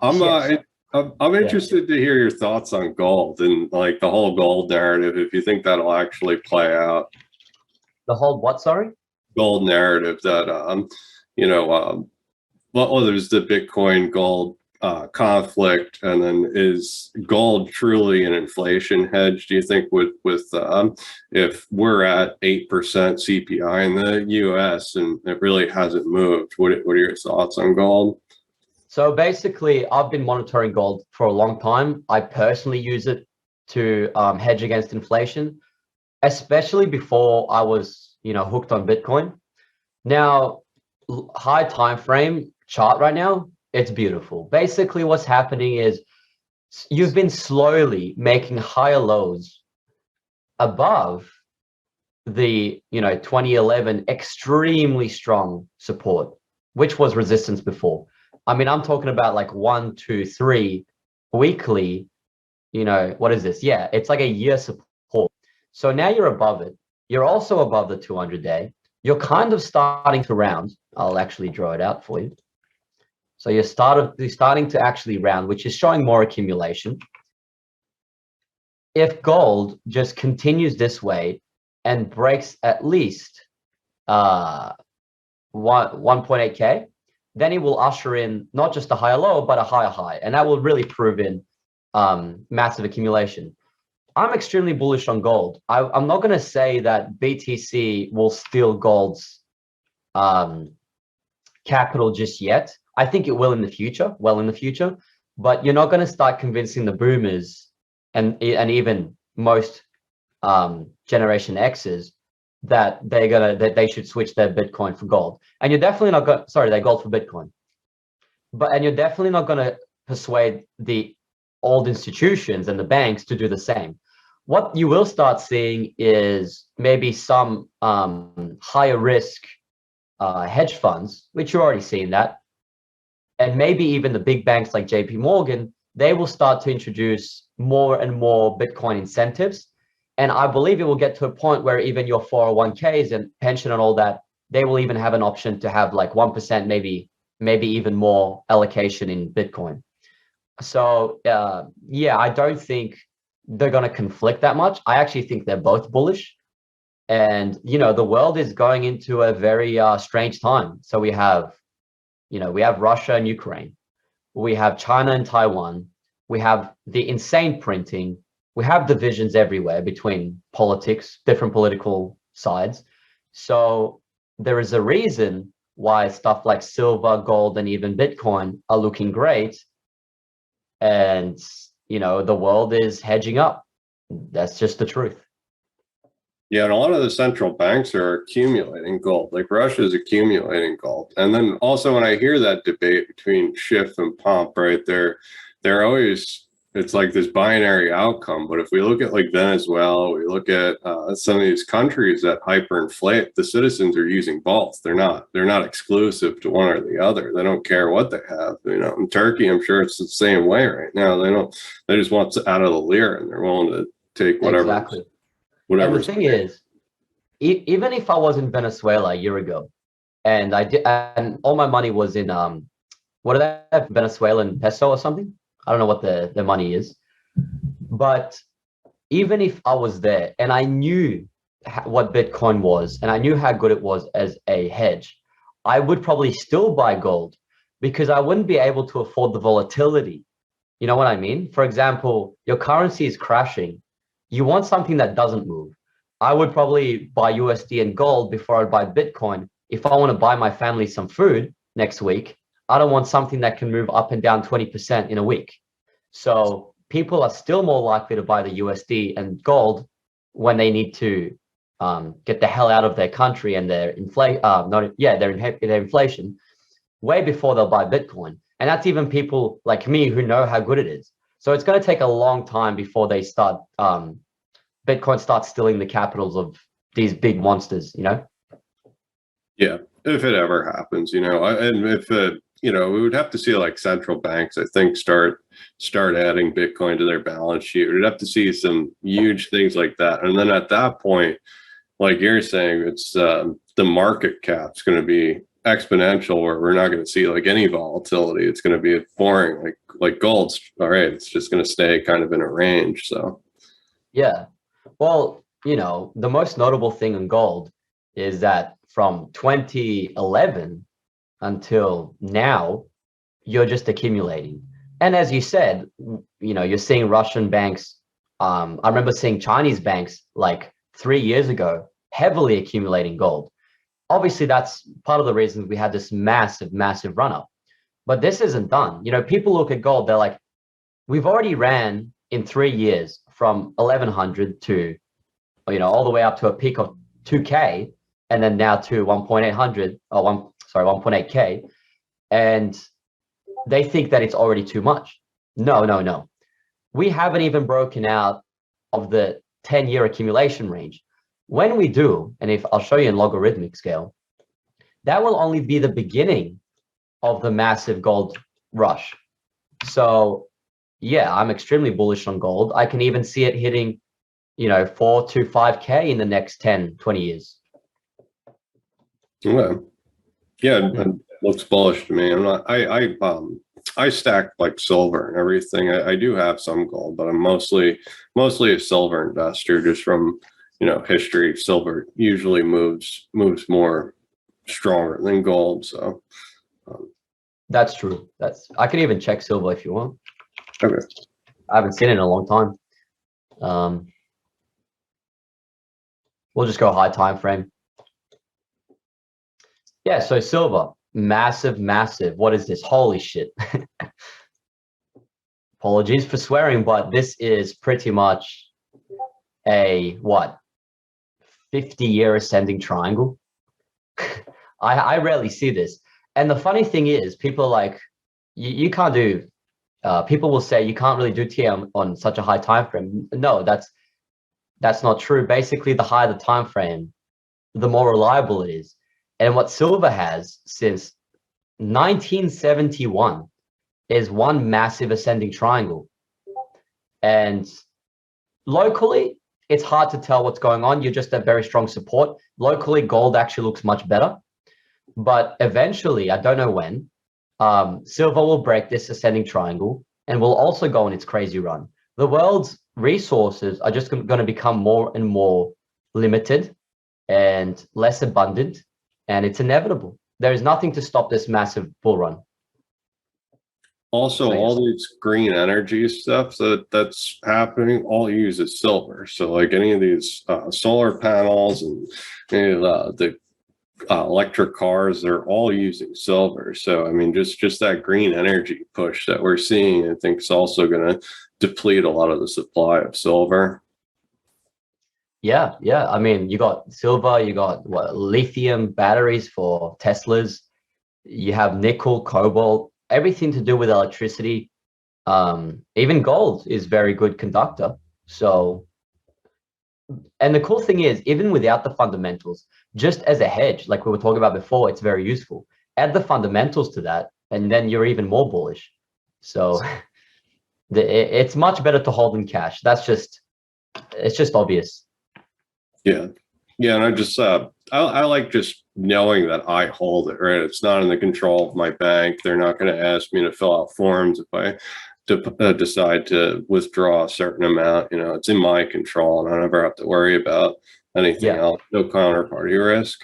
I'm Yes. I'm Yeah. interested to hear your thoughts on gold and like the whole gold narrative. If you think that'll actually play out, The whole what? Sorry. gold narrative that you know well, there's the Bitcoin gold conflict, and then is gold truly an inflation hedge? Do you think with if we're at 8% CPI in the U.S. and it really hasn't moved, what are your thoughts on gold? So basically, I've been monitoring gold for a long time. I personally use it to hedge against inflation, especially before I was, hooked on Bitcoin. Now, high time frame chart right now, it's beautiful. Basically, what's happening is you've been slowly making higher lows above the 2011 extremely strong support, which was resistance before. I mean, I'm talking about like 1, 2, 3 weekly. What is this? Yeah, it's like a year support. So now you're above it. You're also above the 200-day. You're kind of starting to round. I'll actually draw it out for you. So you're starting to actually round, which is showing more accumulation. If gold just continues this way and breaks at least 1.8K, then it will usher in not just a higher low, but a higher high. And that will really prove in massive accumulation. I'm extremely bullish on gold. I'm not going to say that BTC will steal gold's capital just yet. I think it will in the future, well in the future, but you're not going to start convincing the boomers and even most Generation X's that they should switch their Bitcoin for gold. And you're definitely not going, sorry, they gold for Bitcoin. And you're definitely not going to persuade the old institutions and the banks to do the same. What you will start seeing is maybe some higher risk hedge funds, which you're already seeing that, and maybe even the big banks like JP Morgan, they will start to introduce more and more Bitcoin incentives. And I believe it will get to a point where even your 401ks and pension and all that, they will even have an option to have like 1%, maybe even more allocation in Bitcoin. So yeah, I don't think they're going to conflict that much. I actually think they're both bullish. And, the world is going into a very strange time. So we have Russia and Ukraine. We have China and Taiwan. We have the insane printing. We have divisions everywhere between politics, different political sides. So there is a reason why stuff like silver, gold, and even Bitcoin are looking great. And, the world is hedging up. That's just the truth. Yeah, and a lot of the central banks are accumulating gold. Like Russia's accumulating gold. And then also when I hear that debate between Schiff and Pomp, right, they're always, it's like this binary outcome. But if we look at like Venezuela, we look at some of these countries that hyperinflate, the citizens are using both. They're not exclusive to one or the other. They don't care what they have. In Turkey, I'm sure it's the same way right now. They just want out of the lira, and they're willing to take whatever. Exactly. And the thing is, even if I was in Venezuela a year ago, and and all my money was in what do they have, Venezuelan peso or something? I don't know what the money is, but even if I was there and I knew what Bitcoin was and I knew how good it was as a hedge, I would probably still buy gold because I wouldn't be able to afford the volatility. You know what I mean? For example, your currency is crashing. You want something that doesn't move. I would probably buy USD and gold before I'd buy Bitcoin. If I want to buy my family some food next week, I don't want something that can move up and down 20% in a week. So people are still more likely to buy the USD and gold when they need to get the hell out of their country and their inflation way before they'll buy Bitcoin. And that's even people like me who know how good it is. So it's going to take a long time before they start, Bitcoin starts stealing the capitals of these big monsters, Yeah, if it ever happens, and if we would have to see like central banks, I think, start adding Bitcoin to their balance sheet. We'd have to see some huge things like that, and then at that point, like you're saying, it's the market cap's going to be exponential where we're not going to see like any volatility. It's going to be boring, like gold's all right. It's just going to stay kind of in a range. So Yeah. Well, the most notable thing in gold is that from 2011 until now, you're just accumulating. And as you said, you're seeing Russian banks. I remember seeing Chinese banks like 3 years ago heavily accumulating gold. Obviously, that's part of the reason we had this massive, massive run up. But this isn't done. People look at gold, they're like, we've already ran in 3 years from 1100 to, all the way up to a peak of 2K, and then now to 1.8K. And they think that it's already too much. No, no, no. We haven't even broken out of the 10-year accumulation range. When we do, and if I'll show you in logarithmic scale, that will only be the beginning of the massive gold rush. So yeah, I'm extremely bullish on gold. I can even see it hitting, 4 to 5K in the next 10, 20 years. yeah, it looks bullish to me. I stack like silver and everything. I do have some gold, but I'm mostly a silver investor just from history. Silver usually moves more stronger than gold. So that's true. I can even check silver if you want. Okay. I haven't seen it in a long time. We'll just go high time frame. Yeah, so silver, massive. What is this? Holy shit. Apologies for swearing, but this is pretty much a 50-year ascending triangle. I rarely see this. And the funny thing is, people are like, you can't do, people will say you can't really do TM on such a high time frame. No, that's not true. Basically, the higher the time frame, the more reliable it is. And what silver has since 1971 is one massive ascending triangle. And locally, it's hard to tell what's going on. You're just at very strong support. Locally, gold actually looks much better. But eventually, I don't know when, silver will break this ascending triangle and will also go on its crazy run. The world's resources are just going to become more and more limited and less abundant, and it's inevitable. There is nothing to stop this massive bull run. Also, all these green energy stuff that's happening all uses silver. So like any of these solar panels and any of the electric cars, they're all using silver. So I mean, just that green energy push that we're seeing, I think is also going to deplete a lot of the supply of silver. Yeah. I mean, you got silver, you got lithium batteries for Teslas, you have nickel, cobalt, everything to do with electricity. Even gold is very good conductor. So, and the cool thing is, even without the fundamentals, just as a hedge, like we were talking about before, it's very useful. Add the fundamentals to that, and then you're even more bullish. So it's much better to hold in cash. It's just obvious. Yeah. And I just I like just knowing that I hold it, right? It's not in the control of my bank. They're not going to ask me to fill out forms if I decide to withdraw a certain amount. It's in my control, and I never have to worry about anything else. No counterparty risk.